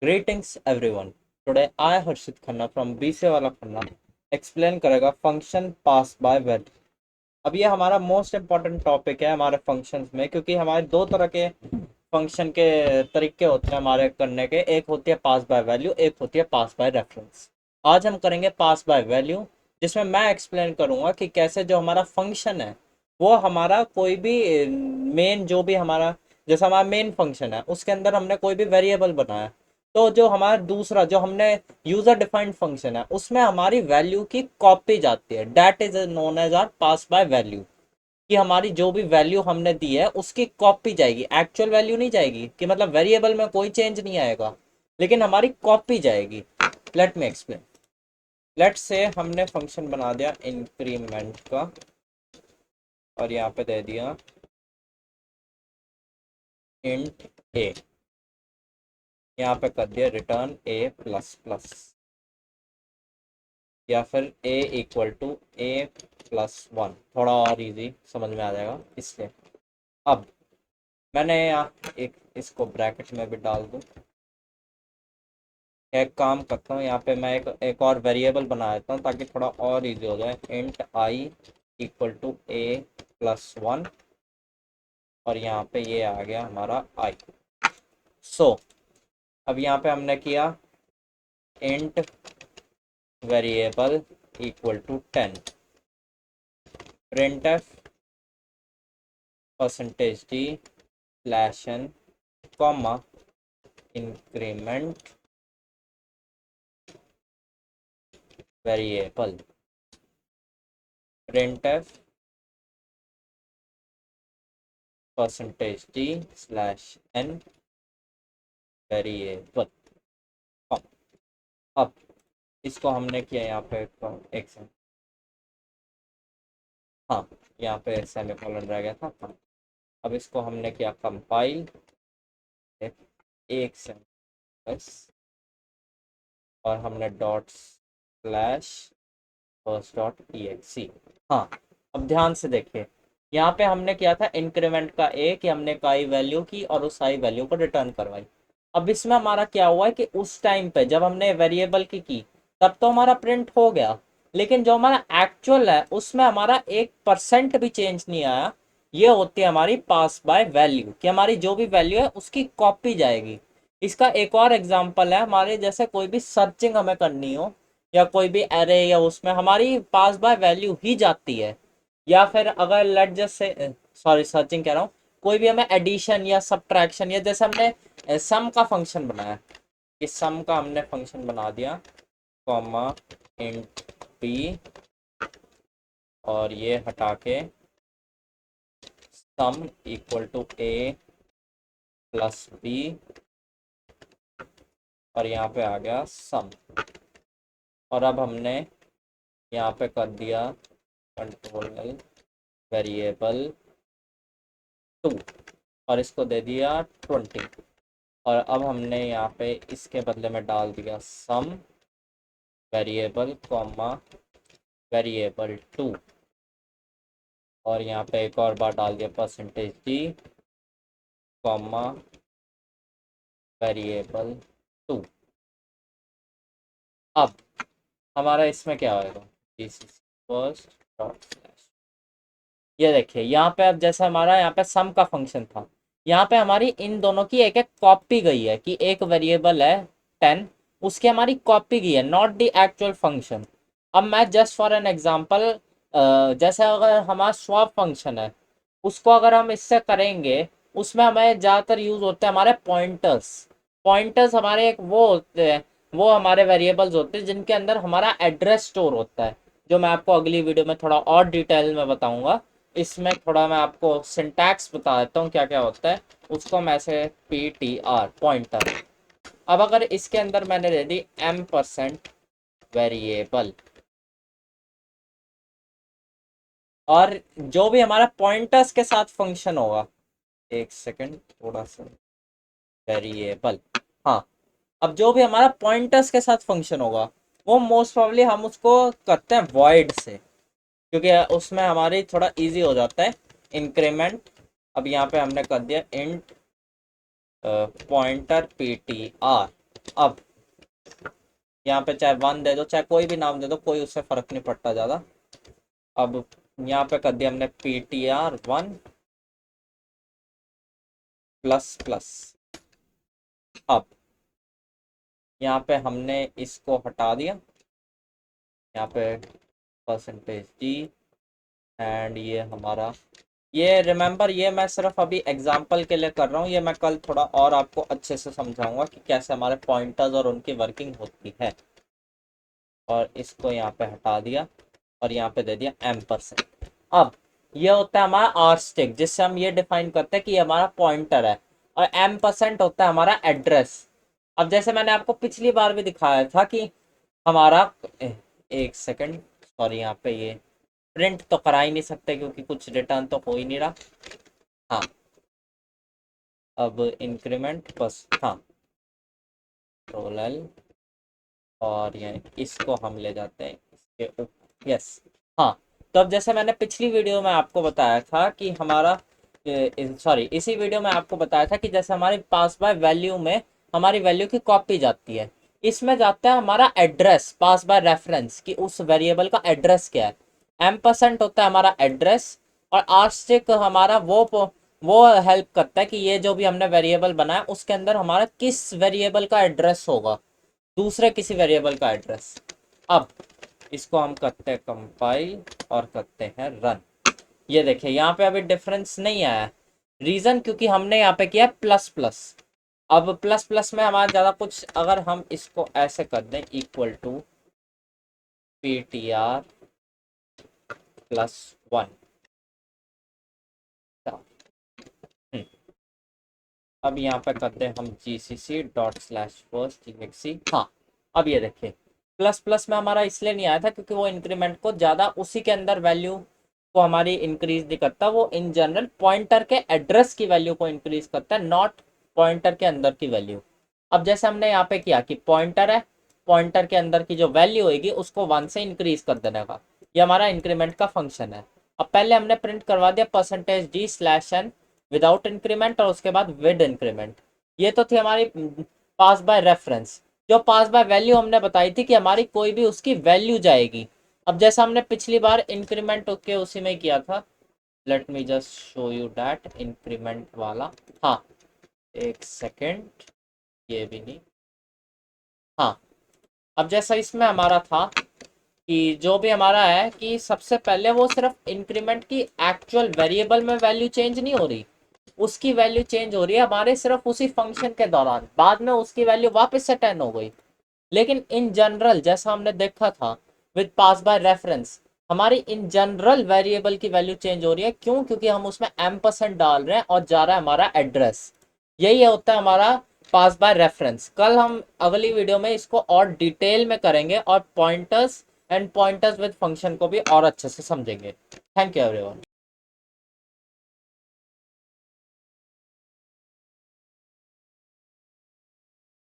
Greetings everyone. Today I Harshit Khanna from BC वाला Khanna explain करेगा function pass by value. अब ये हमारा मोस्ट इम्पॉर्टेंट टॉपिक है हमारे फंक्शंस में, क्योंकि हमारे दो तरह के फंक्शन के तरीके होते हैं हमारे करने के। एक होती है पास बाय वैल्यू, एक होती है पास बाय रेफरेंस। आज हम करेंगे पास बाय वैल्यू, जिसमें मैं एक्सप्लेन करूंगा कि कैसे जो हमारा फंक्शन है वो हमारा कोई भी मेन जो भी हमारा जैसा हमारा मेन फंक्शन है उसके अंदर हमने कोई भी वेरिएबल बनाया, तो जो हमारा दूसरा जो हमने यूजर डिफाइंड फंक्शन है उसमें हमारी वैल्यू की कॉपी जाती है। That is known as are pass by value. कि हमारी जो भी वैल्यू हमने दी है उसकी कॉपी जाएगी, एक्चुअल वैल्यू नहीं जाएगी, कि मतलब वेरिएबल में कोई चेंज नहीं आएगा लेकिन हमारी कॉपी जाएगी। Let me explain. लेट से हमने फंक्शन बना दिया इंक्रीमेंट का और यहाँ पे दे दिया इंट ए, यहाँ पे कर दिया रिटर्न ए प्लस प्लस, या फिर A equal to A plus one. थोड़ा और इजी समझ में आ जाएगा इसलिए। अब मैंने यहाँ एक इसको ब्रैकेट में भी डाल दूँ। एक काम करता हूँ, यहाँ पे मैं एक और वेरिएबल बना देता हूँ ताकि थोड़ा और इजी हो जाए। Int i equal to A plus one, और यहाँ पे ये आ गया हमारा आई। सो अब यहाँ पे हमने किया int variable equal to 10, print f percentage d slash n comma increment variable, print f percentage d slash n variable. अब इसको हमने किया यहाँ पे एक सेकंड, हाँ यहाँ पे सेमीकोलन रह गया था। हाँ, अब इसको हमने किया कंपाइल एक सेकंड बस, और हमने dot slash first dot E. हाँ, अब ध्यान से देखिए, यहाँ पे हमने किया था इंक्रीमेंट का ए, कि हमने एक आई वैल्यू की और उस आई वैल्यू को रिटर्न करवाई। अब इसमें हमारा क्या हुआ है कि उस टाइम पे जब हमने वेरिएबल की तब तो हमारा प्रिंट हो गया, लेकिन जो हमारा एक्चुअल है उसमें हमारा 1% भी चेंज नहीं आया। ये होती है हमारी पास बाय वैल्यू, कि हमारी जो भी वैल्यू है उसकी कॉपी जाएगी। इसका एक और एग्जांपल है, हमारे जैसे कोई भी सर्चिंग हमें करनी हो या कोई भी एरे, या उसमें हमारी पास बाय वैल्यू ही जाती है। या फिर अगर let just say sorry searching कह रहा हूँ, कोई भी हमें एडिशन या सब्ट्रैक्शन, या जैसे हमने सम का फंक्शन बनाया, इस सम का हमने फंक्शन बना दिया कॉमा इंट बी, और ये हटा के sum equal to A plus b, और यहाँ पे आ गया सम। और अब हमने यहाँ पे कर दिया कंट्रोल वेरिएबल 2 और इसको दे दिया 20, और अब हमने यहाँ पे इसके बदले में डाल दिया सम वेरिएबल कॉमा वेरिएबल 2, और यहाँ पे एक और बार डाल दिया परसेंटेज डी कॉमा वेरिएबल 2। अब हमारा इसमें क्या होगा, this is first dot slash. ये देखिए यहाँ पे अब जैसे हमारा यहाँ पे सम का फंक्शन था, यहाँ पे हमारी इन दोनों की एक एक कॉपी गई है, कि एक वेरिएबल है 10, उसकी हमारी कॉपी गई है, नॉट द एक्चुअल फंक्शन। अब मैं जस्ट फॉर एन एग्जांपल, जैसे अगर हमारा स्वैप फंक्शन है उसको अगर हम इससे करेंगे, उसमें हमें ज़्यादातर यूज़ होते हैं हमारे पॉइंटर्स। पॉइंटर्स हमारे एक वो होते हैं, वो हमारे वेरिएबल्स होते हैं जिनके अंदर हमारा एड्रेस स्टोर होता है, जो मैं आपको अगली वीडियो में थोड़ा और डिटेल में बताऊंगा। इसमें थोड़ा मैं आपको सिंटैक्स बता देता हूँ क्या क्या होता है। उसको मैं ऐसे PTR पॉइंटर। अब अगर इसके अंदर मैंने दे दी M% वेरिएबल, और जो भी हमारा पॉइंटर्स के साथ फंक्शन होगा, एक सेकंड थोड़ा सा वेरिएबल, हाँ, अब जो भी हमारा पॉइंटर्स के साथ फंक्शन होगा वो मोस्ट प्रॉब्ली हम उसको करते हैं वॉइड से, क्योंकि उसमें हमारी थोड़ा इजी हो जाता है इंक्रीमेंट। अब यहाँ पे हमने कर दिया इंट पॉइंटर PTR, अब यहाँ पे चाहे 1 दे दो, चाहे कोई भी नाम दे दो, कोई उससे फर्क नहीं पड़ता ज़्यादा। अब यहाँ पे कर दिया हमने ptr1 प्लस प्लस। अब यहाँ पे हमने इसको हटा दिया, यहाँ पे %d एंड ये हमारा, ये रिमेंबर, ये मैं सिर्फ अभी एग्जांपल के लिए कर रहा हूँ, ये मैं कल थोड़ा और आपको अच्छे से समझाऊंगा कि कैसे हमारे पॉइंटर्स और उनकी वर्किंग होती है। और इसको यहाँ पे हटा दिया और यहाँ पे दे दिया %। अब ये होता है हमारा आर स्टिक, जिससे हम ये डिफाइन करते हैं कि ये हमारा पॉइंटर है, और %, होता है हमारा एड्रेस। अब जैसे मैंने आपको पिछली बार भी दिखाया था कि हमारा, एक सेकंड, सॉरी, यहाँ पे ये प्रिंट तो करा ही नहीं सकते क्योंकि कुछ रिटर्न तो हो ही नहीं रहा। हाँ, अब इंक्रीमेंट बस, हाँ, कंट्रोल और ये इसको हम ले जाते हैं इसके ऊपर, यस। हाँ, तो अब जैसे मैंने पिछली वीडियो में आपको बताया था कि हमारा, सॉरी, इसी वीडियो में आपको बताया था कि जैसे हमारे पास बाय वैल्यू में हमारी वैल्यू की कॉपी जाती है, इसमें जाता है हमारा एड्रेस पास बाय रेफरेंस, कि उस वेरिएबल का एड्रेस क्या है। %, होता है हमारा एड्रेस, और आरस्टिक हमारा वो हेल्प करता है कि ये जो भी हमने वेरिएबल बनाया उसके अंदर हमारा किस वेरिएबल का एड्रेस होगा, दूसरे किसी वेरिएबल का एड्रेस। अब इसको हम करते हैं कंपाइल और करते हैं रन। ये देखिए यहाँ पे अभी डिफरेंस नहीं आया, रीजन क्योंकि हमने यहाँ पे किया प्लस प्लस। अब प्लस प्लस में हमारा ज़्यादा कुछ, अगर हम इसको ऐसे कर दें =ptr+1, अब यहाँ पे करते हैं हम gcc./first हाँ, अब ये देखिए प्लस प्लस में हमारा इसलिए नहीं आया था क्योंकि वो इंक्रीमेंट को ज़्यादा उसी के अंदर वैल्यू को हमारी इंक्रीज नहीं करता, वो इन जनरल पॉइंटर के एड्रेस की वैल्यू को इंक्रीज करता है, नॉट पॉइंटर के अंदर की वैल्यू। अब जैसे हमने यहाँ पे किया कि पॉइंटर है, पॉइंटर के अंदर की जो वैल्यू होगी उसको 1 से इंक्रीज कर देने का, ये हमारा इंक्रीमेंट का फंक्शन है। अब पहले हमने प्रिंट करवा दिया %d/n विदाउट इंक्रीमेंट और उसके बाद विद इंक्रीमेंट। ये तो थी हमारी पास बाय रेफरेंस। जो पास बाय वैल्यू हमने बताई थी कि हमारी कोई भी उसकी वैल्यू जाएगी। अब जैसा हमने पिछली बार इंक्रीमेंट के उसी में किया था, let me just show you that increment वाला। हाँ, एक सेकेंड, ये भी नहीं, हाँ, अब जैसा इसमें हमारा था कि जो भी हमारा है कि सबसे पहले वो सिर्फ इंक्रीमेंट की एक्चुअल वेरिएबल में वैल्यू चेंज नहीं हो रही, उसकी वैल्यू चेंज हो रही है हमारे सिर्फ उसी फंक्शन के दौरान, बाद में उसकी वैल्यू वापस से 10 हो गई। लेकिन इन जनरल जैसा हमने देखा था विद पास बाय रेफरेंस, हमारी इन जनरल वेरिएबल की वैल्यू चेंज हो रही है। क्यों? क्योंकि हम उसमें %, डाल रहे हैं और जा रहा है हमारा एड्रेस। यही होता है हमारा पास बाय रेफरेंस। कल हम अगली वीडियो में इसको और डिटेल में करेंगे और pointers and pointers with function को भी और अच्छे से समझेंगे। Thank you everyone.